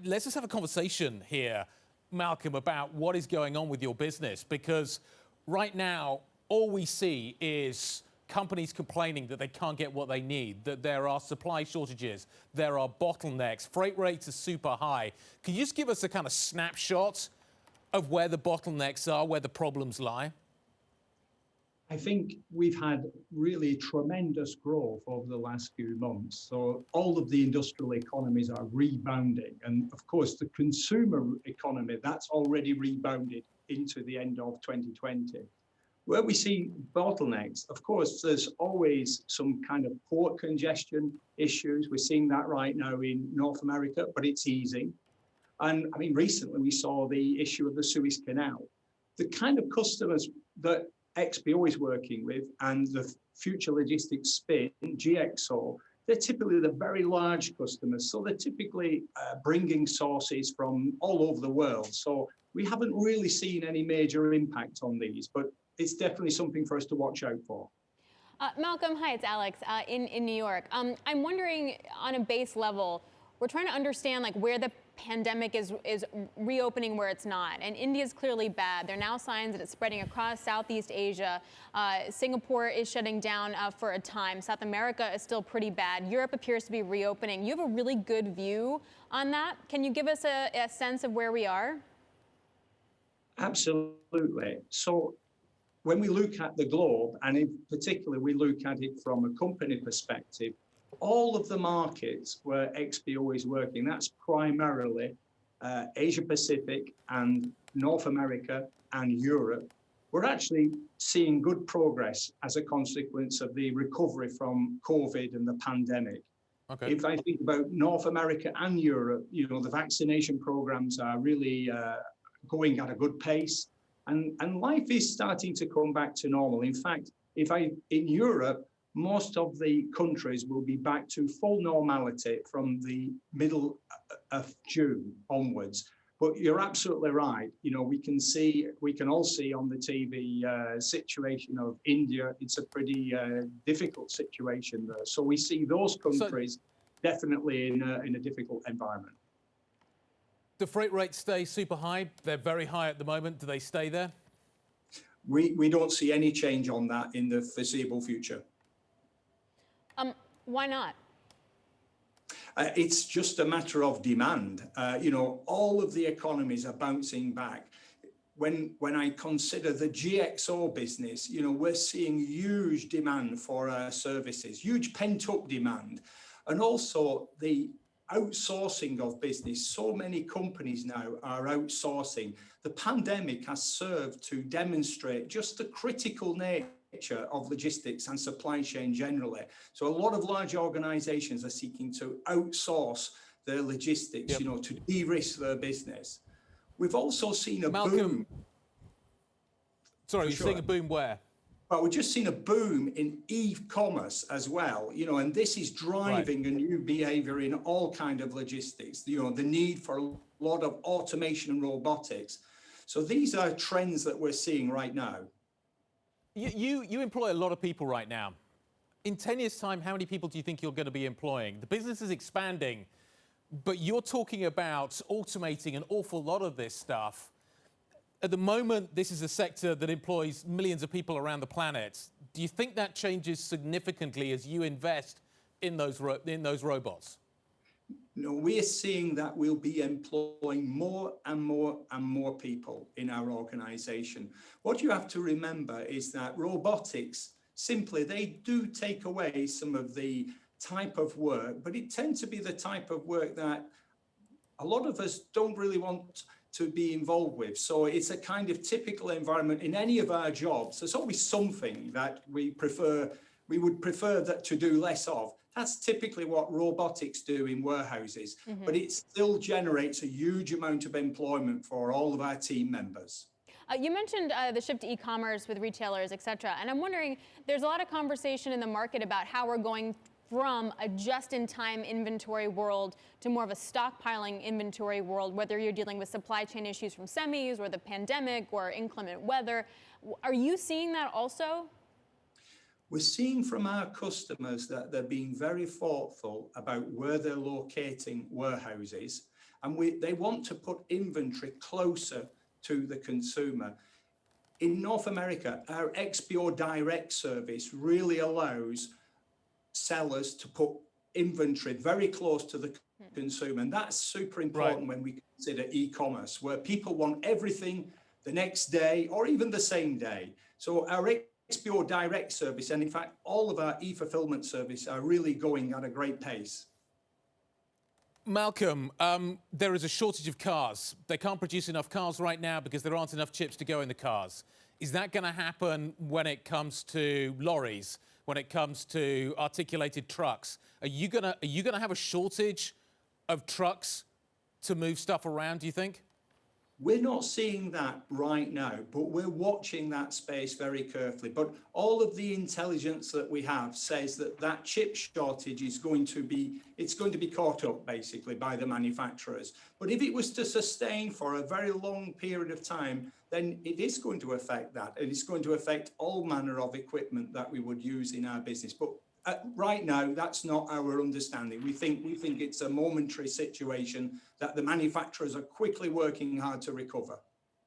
Let's just have a conversation here, Malcolm, about what is going on with your business, because right now, all we see is companies complaining that they can't get what they need, that there are supply shortages, there are bottlenecks, freight rates are super high. Can you just give us a kind of snapshot of where the bottlenecks are, where the problems lie? I think we've had really tremendous growth over the last few months. So all of the industrial economies are rebounding. And of course, the consumer economy, that's already rebounded into the end of 2020. Where we see bottlenecks, of course, there's always some kind of port congestion issues. We're seeing that right now in North America, but it's easing. And I mean, recently we saw the issue of the Suez Canal. The kind of customers that XPO is working with and the future logistics spin, GXO, they're typically the very large customers. So they're typically bringing sources from all over the world. So we haven't really seen any major impact on these, but it's definitely something for us to watch out for. Malcolm, hi, it's Alix in New York. I'm wondering, on a base level, we're trying to understand where the pandemic is reopening where it's not. And India's clearly bad. There are now signs that it's spreading across Southeast Asia. Singapore is shutting down for a time. South America is still pretty bad. Europe appears to be reopening. You have a really good view on that. Can you give us a sense of where we are? Absolutely. So when we look at the globe, and in particular, we look at it from a company perspective, all of the markets where XPO is working, that's primarily Asia Pacific and North America and Europe. We're actually seeing good progress as a consequence of the recovery from COVID and the pandemic. Okay. If I think about North America and Europe, the vaccination programs are really going at a good pace, and life is starting to come back to normal. In fact, in Europe, most of the countries will be back to full normality from the middle of June onwards. But you're absolutely right. We can all see on the TV situation of India. It's a pretty difficult situation there. So we see those countries definitely in a difficult environment. Do freight rates stay super high? They're very high at the moment. Do they stay there? We don't see any change on that in the foreseeable future. Why not? It's just a matter of demand. All of the economies are bouncing back. When I consider the GXO business, we're seeing huge demand for our services, huge pent-up demand, and also the outsourcing of business. So many companies now are outsourcing. The pandemic has served to demonstrate just the critical nature of logistics and supply chain generally. So a lot of large organizations are seeking to outsource their logistics, to de-risk their business. We've also seen a boom. Sorry, you're seeing a boom where? Well, we've just seen a boom in e-commerce as well, and this is driving a new behavior in all kinds of logistics, the need for a lot of automation and robotics. So these are trends that we're seeing right now. You employ a lot of people right now. In 10 years' time, how many people do you think you're going to be employing? The business is expanding, but you're talking about automating an awful lot of this stuff. At the moment, this is a sector that employs millions of people around the planet. Do you think that changes significantly as you invest in those robots? No, we are seeing that we'll be employing more and more and more people in our organization. What you have to remember is that robotics, simply, they do take away some of the type of work, but it tends to be the type of work that a lot of us don't really want to be involved with. So it's a kind of typical environment in any of our jobs. There's always something that we would prefer that to do less of. That's typically what robotics do in warehouses, but it still generates a huge amount of employment for all of our team members. You mentioned the shift to e-commerce with retailers, et cetera. And I'm wondering, there's a lot of conversation in the market about how we're going from a just-in-time inventory world to more of a stockpiling inventory world, whether you're dealing with supply chain issues from semis or the pandemic or inclement weather. Are you seeing that also? We're seeing from our customers that they're being very thoughtful about where they're locating warehouses. And they want to put inventory closer to the consumer. In North America, our XPO direct service really allows sellers to put inventory very close to the consumer. And that's super important when we consider e-commerce, where people want everything the next day or even the same day. So our XPO direct service, and in fact, all of our e-fulfillment service are really going at a great pace. Malcolm, there is a shortage of cars. They can't produce enough cars right now because there aren't enough chips to go in the cars. Is that going to happen when it comes to lorries, when it comes to articulated trucks? Are you gonna have a shortage of trucks to move stuff around, do you think? We're not seeing that right now, but we're watching that space very carefully. But all of the intelligence that we have says that chip shortage is going to be caught up basically by the manufacturers. But if it was to sustain for a very long period of time, then it is going to affect that. And it's going to affect all manner of equipment that we would use in our business. But right now, that's not our understanding. We think it's a momentary situation that the manufacturers are quickly working hard to recover.